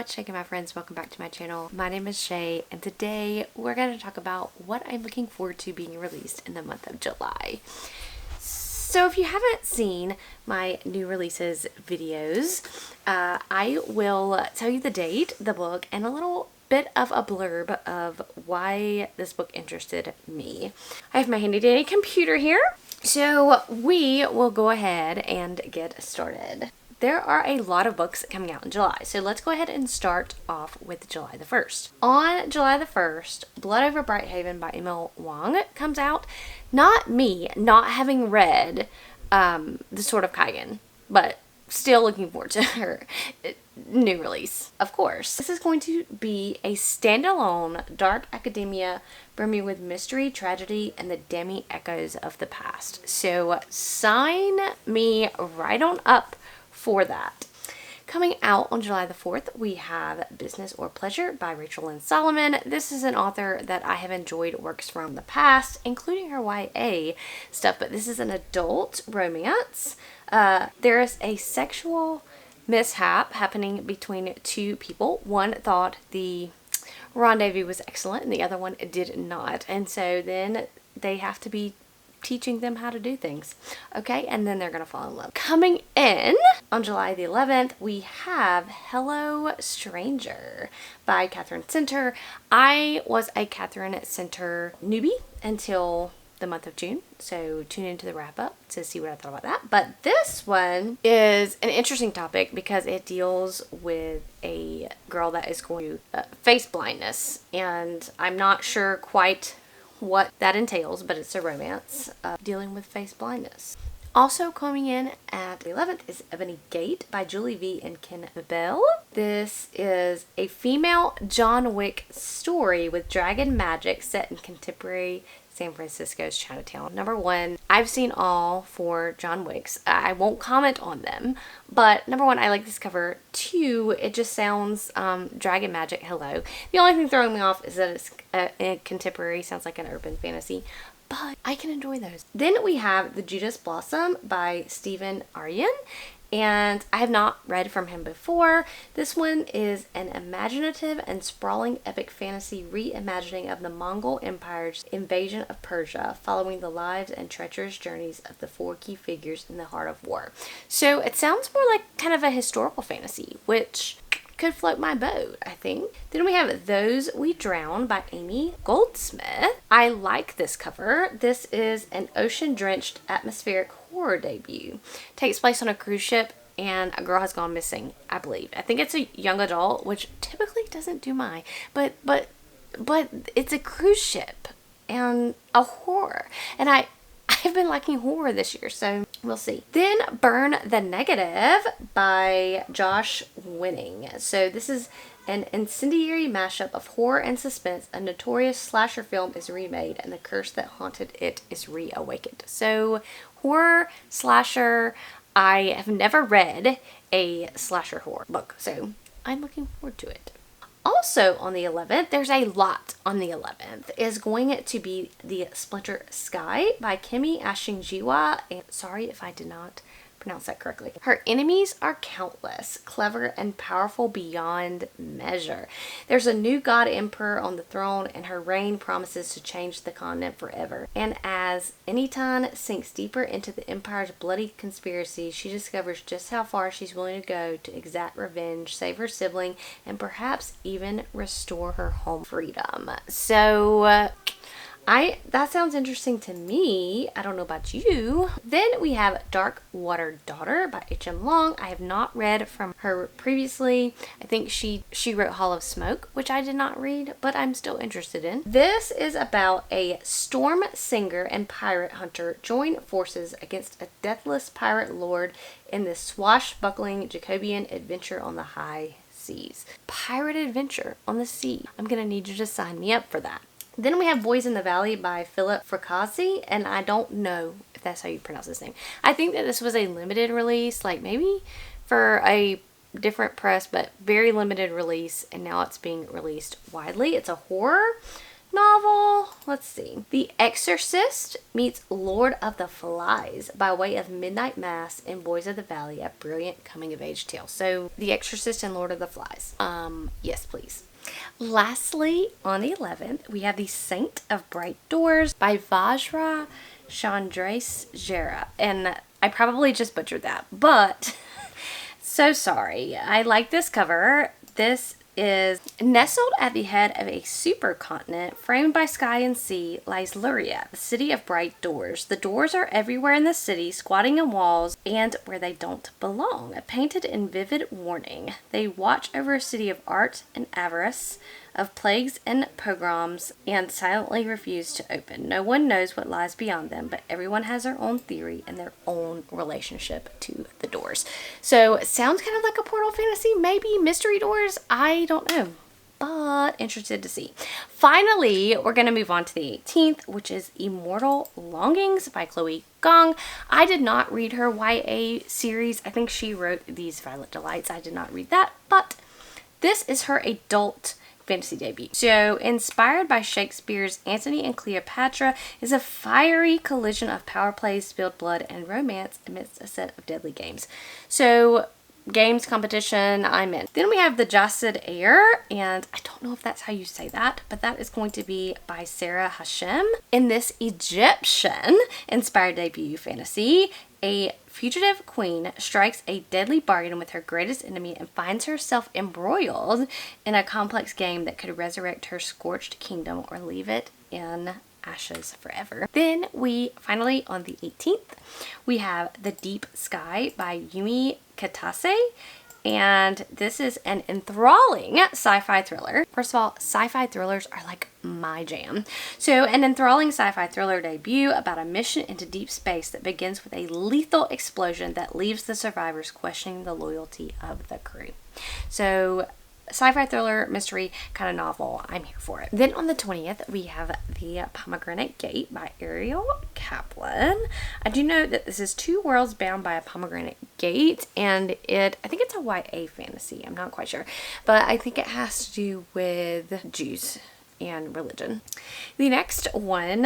much, Shay and my friends. Welcome back to my channel. My name is Shay, and today we're going to talk about what I'm looking forward to being released in the month of July. So if you haven't seen my new releases videos, I will tell you the date, the book, and a little bit of a blurb of why this book interested me. I have my handy dandy computer here, so we will go ahead and get started. There are a lot of books coming out in July, so let's go ahead and start off with July the 1st. On July the 1st, Blood Over Brighthaven by Emil Wang comes out. Not me not having read The Sword of Kaigen, but still looking forward to her new release, of course. This is going to be a standalone dark academia brimming with mystery, tragedy, and the damning echoes of the past. So sign me right on up for that. Coming out on July the 4th, we have Business or Pleasure by Rachel Lynn Solomon. This is an author that I have enjoyed works from the past, including her YA stuff, but this is an adult romance. There is a sexual mishap happening between two people. One thought the rendezvous was excellent, and the other one did not. And so then they have to be teaching them how to do things, okay, and then they're gonna fall in love. Coming in on July the 11th, we have Hello Stranger by Katherine Center. I was a Katherine Center newbie until the month of June, so tune into the wrap up to see what I thought about that. But this one is an interesting topic because it deals with a girl that is going to face blindness, and I'm not sure quite what that entails, but it's a romance dealing with face blindness. Also coming in at the 11th is Ebony Gate by Julie V and Ken Bell. This is a female John Wick story with dragon magic set in contemporary San Francisco's Chinatown. Number one, I've seen all four John Wicks. I won't comment on them, but number one, I like this cover. Two, it just sounds dragon magic. Hello. The only thing throwing me off is that it's contemporary, sounds like an urban fantasy, but I can enjoy those. Then we have The Judas Blossom by Stephen Aryan, and I have not read from him before. This one is an imaginative and sprawling epic fantasy reimagining of the Mongol Empire's invasion of Persia, following the lives and treacherous journeys of the four key figures in the heart of war. So it sounds more like kind of a historical fantasy, which could float my boat, I think. Then we have Those We Drown by Amy Goldsmith. I like this cover. This is an ocean-drenched atmospheric horror debut. Takes place on a cruise ship and a girl has gone missing, I believe. I think it's a young adult, which typically doesn't do my, but it's a cruise ship and a horror. And I've been liking horror this year, so we'll see. Then Burn the Negative by Josh Winning. So this is an incendiary mashup of horror and suspense. A notorious slasher film is remade and the curse that haunted it is reawakened. So horror, slasher. I have never read a slasher horror book, so I'm looking forward to it. Also on the 11th, there's a lot on the 11th, is going to be The Splinter Sky by Kimi Ashingjiwa. And sorry if I did not pronounce that correctly. Her enemies are countless, clever and powerful beyond measure. There's a new god emperor on the throne, and her reign promises to change the continent forever. And as Enitan sinks deeper into the empire's bloody conspiracy, she discovers just how far she's willing to go to exact revenge, save her sibling, and perhaps even restore her home freedom. So that sounds interesting to me. I don't know about you. Then we have Dark Water Daughter by H.M. Long. I have not read from her previously. I think she wrote Hall of Smoke, which I did not read, but I'm still interested in. This is about a storm singer and pirate hunter join forces against a deathless pirate lord in this swashbuckling Jacobean adventure on the high seas. Pirate adventure on the sea. I'm gonna need you to sign me up for that. Then we have Boys in the Valley by Philip Fracassi, and I don't know if that's how you pronounce his name. I think that this was a limited release, like maybe for a different press, but very limited release, and now it's being released widely. It's a horror novel. Let's see. The Exorcist meets Lord of the Flies by way of Midnight Mass and Boys of the Valley, a brilliant coming-of-age tale. So, The Exorcist and Lord of the Flies. Yes, please. Lastly, on the 11th, we have The Saint of Bright Doors by Vajra Chandrasekera. And I probably just butchered that, but so sorry. I like this cover. This is nestled at the head of a supercontinent framed by sky and sea lies Luria, the city of bright doors. The doors are everywhere in the city, squatting in walls and where they don't belong. Painted in vivid warning, they watch over a city of art and avarice, of plagues and pogroms, and silently refuse to open. No one knows what lies beyond them, but everyone has their own theory and their own relationship to the doors. So it sounds kind of like a Portal fantasy, maybe mystery doors. I don't know, but interested to see. Finally, we're going to move on to the 18th, which is Immortal Longings by Chloe Gong. I did not read her YA series. I think she wrote These Violet Delights. I did not read that, but this is her adult fantasy debut. So, inspired by Shakespeare's Antony and Cleopatra, is a fiery collision of power plays, spilled blood, and romance amidst a set of deadly games. So, games competition, I'm in. Then we have The Jacid Heir, and I don't know if that's how you say that, but that is going to be by Sarah Hashem. In this Egyptian-inspired debut fantasy, a fugitive queen strikes a deadly bargain with her greatest enemy and finds herself embroiled in a complex game that could resurrect her scorched kingdom or leave it in ashes forever. Then we finally, on the 18th, we have The Deep Sky by Yumi Katase. And this is an enthralling sci-fi thriller. First of all, sci-fi thrillers are like my jam. So, an enthralling sci-fi thriller debut about a mission into deep space that begins with a lethal explosion that leaves the survivors questioning the loyalty of the crew. So, sci-fi thriller mystery kind of novel. I'm here for it. Then on the 20th, we have The Pomegranate Gate by Ariel Kaplan. I do know that this is two worlds bound by a pomegranate gate, and I think it's a YA fantasy. I'm not quite sure, but I think it has to do with Jews and religion. The next one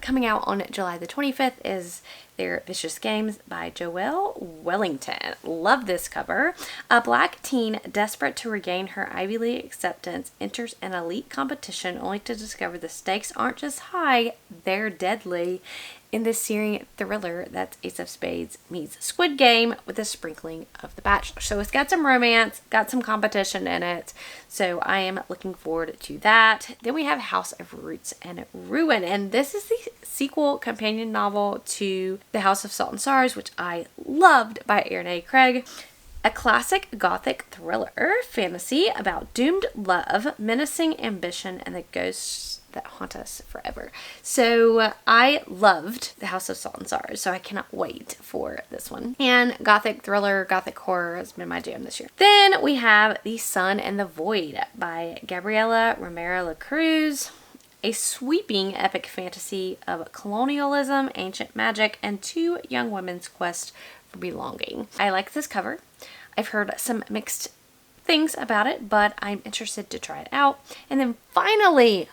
coming out on July the 25th is Their Vicious Games by Joelle Wellington. Love this cover. A black teen desperate to regain her Ivy League acceptance enters an elite competition only to discover the stakes aren't just high, they're deadly. In this searing thriller that's Ace of Spades meets Squid Game with a sprinkling of The Bachelor. So it's got some romance, got some competition in it. So I am looking forward to that. Then we have House of Roots and Ruin. And this is the sequel companion novel to The House of Salt and Sorrows, which I loved, by Erin A. Craig. A classic gothic thriller fantasy about doomed love, menacing ambition, and the ghosts that haunt us forever. So I loved The House of Salt and Sorrows, so I cannot wait for this one. And gothic thriller, gothic horror has been my jam this year. Then we have The Sun and the Void by Gabriela Romero Lacruz. A sweeping epic fantasy of colonialism, ancient magic, and two young women's quest for belonging. I like this cover. I've heard some mixed things about it, but I'm interested to try it out. And then finally,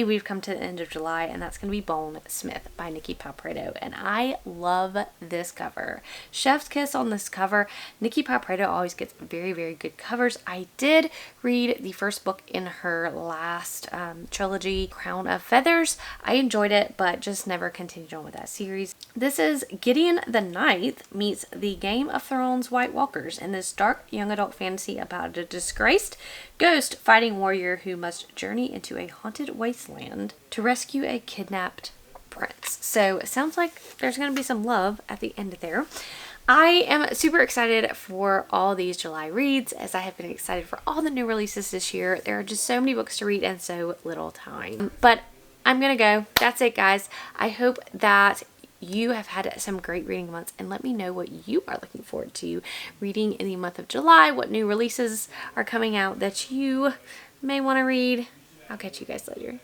we've come to the end of July, and that's going to be Bone Smith by Nikki Palpredo, and I love this cover. Chef's kiss on this cover. Nikki Palpredo always gets very, very good covers. I did read the first book in her last trilogy, Crown of Feathers. I enjoyed it, but just never continued on with that series. This is Gideon the Ninth meets the Game of Thrones White Walkers in this dark young adult fantasy about a disgraced ghost fighting warrior who must journey into a haunted wasteland to rescue a kidnapped prince. So it sounds like there's going to be some love at the end there. I am super excited for all these July reads, as I have been excited for all the new releases this year. There are just so many books to read and so little time. But I'm going to go. That's it, guys. I hope that you have had some great reading months, and let me know what you are looking forward to reading in the month of July, what new releases are coming out that you may want to read. I'll catch you guys later.